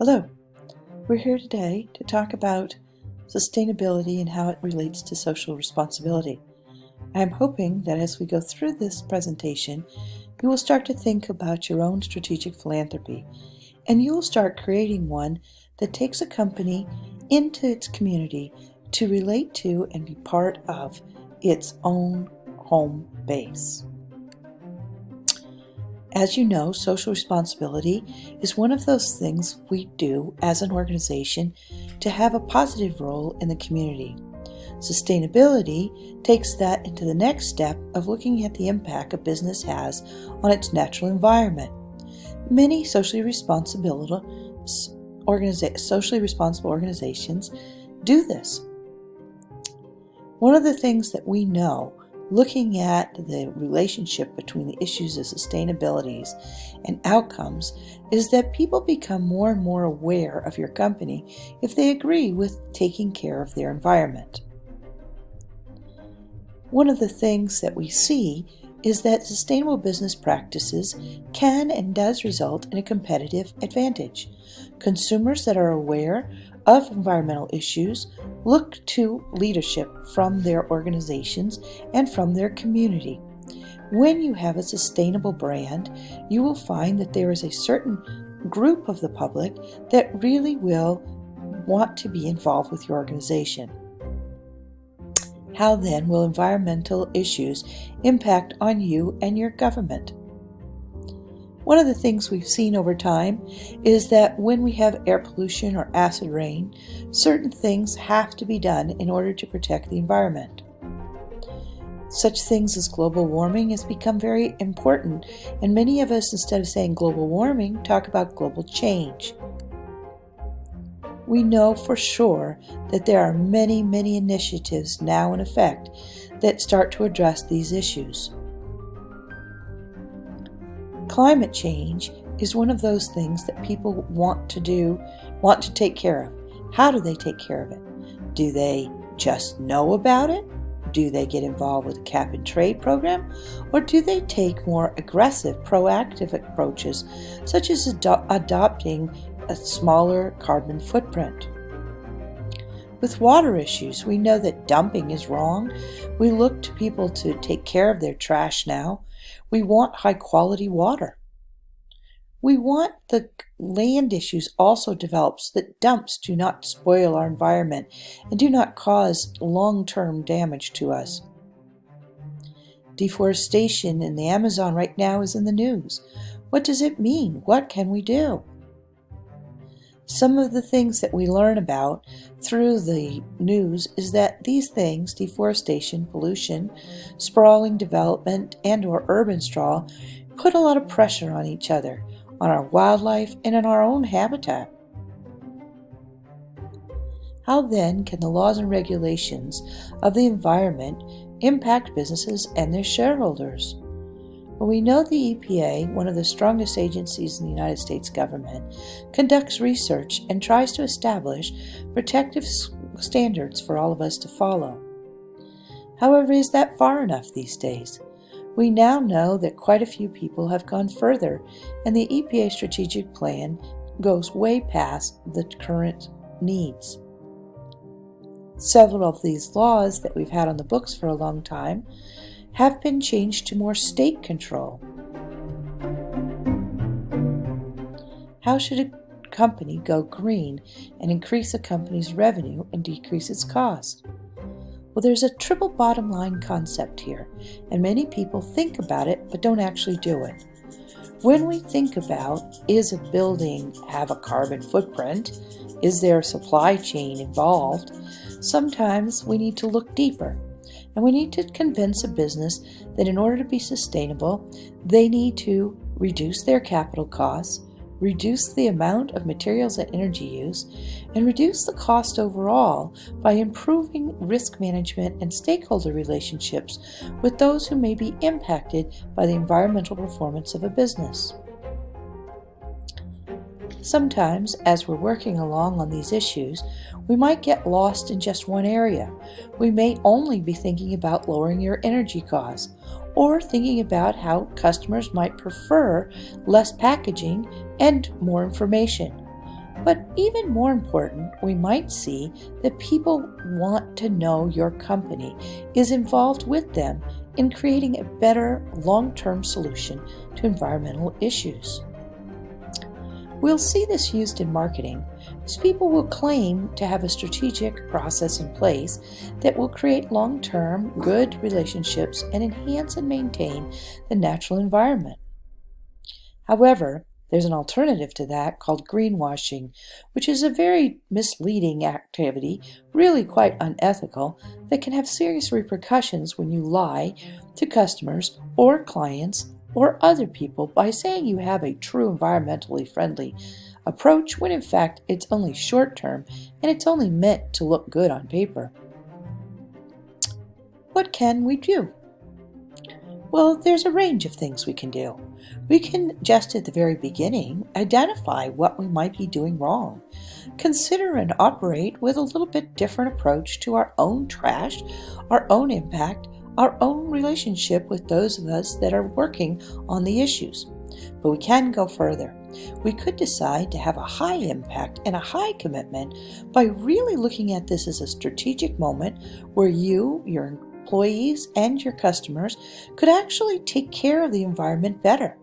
Hello, we're here today to talk about sustainability and how it relates to social responsibility. I am hoping that as we go through this presentation, you will start to think about your own strategic philanthropy, and you will start creating one that takes a company into its community to relate to and be part of its own home base. As you know, social responsibility is one of those things we do as an organization to have a positive role in the community. Sustainability takes that into the next step of looking at the impact a business has on its natural environment. Many socially responsible organizations do this. One of the things that we know, looking at the relationship between the issues of sustainability and outcomes, is that people become more and more aware of your company if they agree with taking care of their environment. One of the things that we see is that sustainable business practices can and does result in a competitive advantage. Consumers that are aware of environmental issues look to leadership from their organizations and from their community. When you have a sustainable brand, you will find that there is a certain group of the public that really will want to be involved with your organization. How then will environmental issues impact on you and your government? One of the things we've seen over time is that when we have air pollution or acid rain, certain things have to be done in order to protect the environment. Such things as global warming has become very important, and many of us, instead of saying global warming, talk about global change. We know for sure that there are many initiatives now in effect that start to address these issues. Climate change is one of those things that people want to take care of. How do they take care of it? Do they just know about it? Do they get involved with a cap and trade program? Or do they take more aggressive, proactive approaches, such as adopting a smaller carbon footprint? With water issues, we know that dumping is wrong. We look to people to take care of their trash now. We want high quality water. We want the land issues also developed so that dumps do not spoil our environment and do not cause long-term damage to us. Deforestation in the Amazon right now is in the news. What does it mean? What can we do? Some of the things that we learn about through the news is that these things, deforestation, pollution, sprawling development, and/or urban sprawl, put a lot of pressure on each other, on our wildlife, and in our own habitat. How then can the laws and regulations of the environment impact businesses and their shareholders? Well, we know the EPA, one of the strongest agencies in the United States government, conducts research and tries to establish protective standards for all of us to follow. However, is that far enough these days? We now know that quite a few people have gone further, and the EPA strategic plan goes way past the current needs. Several of these laws that we've had on the books for a long time have been changed to more state control. How should a company go green and increase a company's revenue and decrease its cost? Well, there's a triple bottom line concept here, and many people think about it but don't actually do it. When we think about, is a building have a carbon footprint? Is there a supply chain involved? Sometimes we need to look deeper. And we need to convince a business that in order to be sustainable, they need to reduce their capital costs, reduce the amount of materials and energy use, and reduce the cost overall by improving risk management and stakeholder relationships with those who may be impacted by the environmental performance of a business. Sometimes, as we're working along on these issues, we might get lost in just one area. We may only be thinking about lowering your energy costs, or thinking about how customers might prefer less packaging and more information. But even more important, we might see that people want to know your company is involved with them in creating a better long-term solution to environmental issues. We'll see this used in marketing, as people will claim to have a strategic process in place that will create long-term good relationships and enhance and maintain the natural environment. However, there's an alternative to that called greenwashing, which is a very misleading activity, really quite unethical, that can have serious repercussions when you lie to customers or clients or other people by saying you have a true environmentally friendly approach when in fact it's only short-term and it's only meant to look good on paper. What can we do? Well, there's a range of things we can do. We can just at the very beginning identify what we might be doing wrong. Consider and operate with a little bit different approach to our own trash, our own impact, our own relationship with those of us that are working on the issues. But we can go further. We could decide to have a high impact and a high commitment by really looking at this as a strategic moment where you, your employees, and your customers could actually take care of the environment better.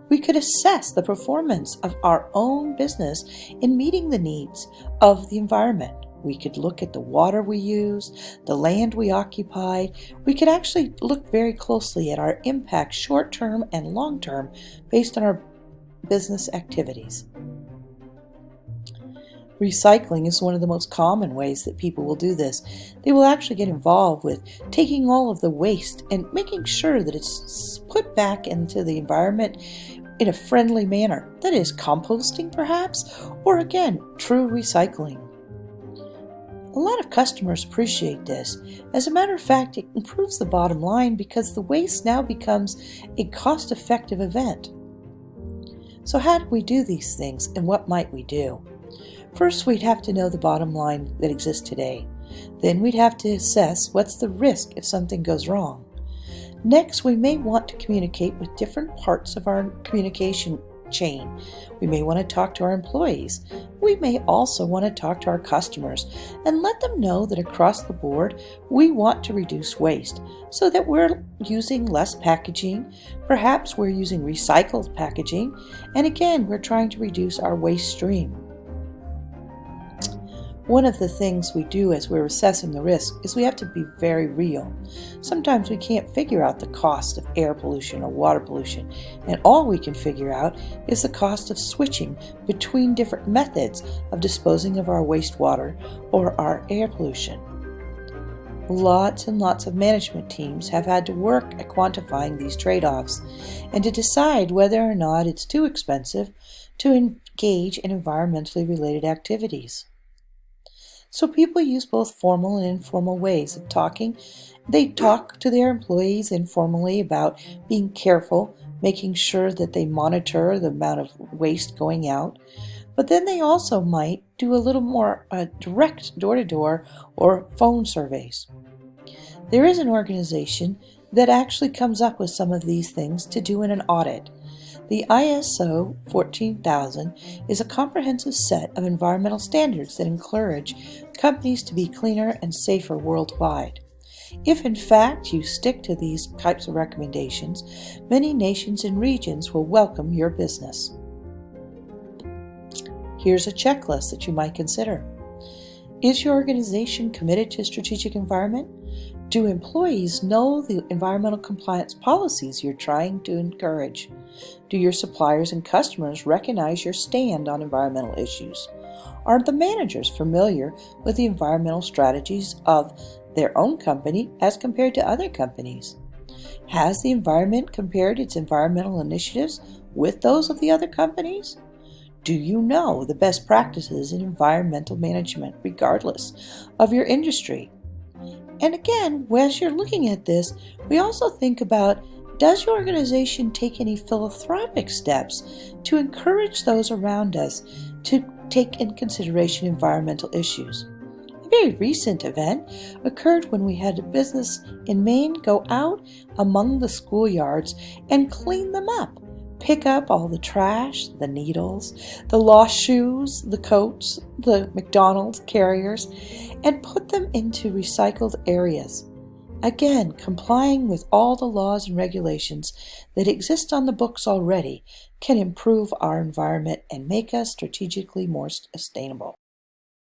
We could assess the performance of our own business in meeting the needs of the environment. We could look at the water we use, the land we occupy. We could actually look very closely at our impact short-term and long-term based on our business activities. Recycling is one of the most common ways that people will do this. They will actually get involved with taking all of the waste and making sure that it's put back into the environment in a friendly manner. That is composting perhaps, or again, true recycling. A lot of customers appreciate this. As a matter of fact, it improves the bottom line because the waste now becomes a cost-effective event. So how do we do these things and what might we do? First, we'd have to know the bottom line that exists today. Then we'd have to assess what's the risk if something goes wrong. Next, we may want to communicate with different parts of our communication chain. We may want to talk to our employees. We may also want to talk to our customers and let them know that across the board we want to reduce waste so that we're using less packaging, perhaps we're using recycled packaging, and again we're trying to reduce our waste stream. One of the things we do as we're assessing the risk is we have to be very real. Sometimes we can't figure out the cost of air pollution or water pollution, and all we can figure out is the cost of switching between different methods of disposing of our wastewater or our air pollution. Lots and lots of management teams have had to work at quantifying these trade-offs and to decide whether or not it's too expensive to engage in environmentally related activities. So people use both formal and informal ways of talking. They talk to their employees informally about being careful, making sure that they monitor the amount of waste going out. But then they also might do a little more direct door-to-door or phone surveys. There is an organization that actually comes up with some of these things to do in an audit. The ISO 14000 is a comprehensive set of environmental standards that encourage companies to be cleaner and safer worldwide. If in fact you stick to these types of recommendations, many nations and regions will welcome your business. Here's a checklist that you might consider. Is your organization committed to strategic environment? Do employees know the environmental compliance policies you're trying to encourage? Do your suppliers and customers recognize your stand on environmental issues? Are the managers familiar with the environmental strategies of their own company as compared to other companies? Has the environment compared its environmental initiatives with those of the other companies? Do you know the best practices in environmental management regardless of your industry? And again, as you're looking at this, we also think about, does your organization take any philanthropic steps to encourage those around us to take in consideration environmental issues? A very recent event occurred when we had a business in Maine go out among the schoolyards and clean them up, pick up all the trash, the needles, the lost shoes, the coats, the McDonald's carriers, and put them into recycled areas. Again, complying with all the laws and regulations that exist on the books already can improve our environment and make us strategically more sustainable.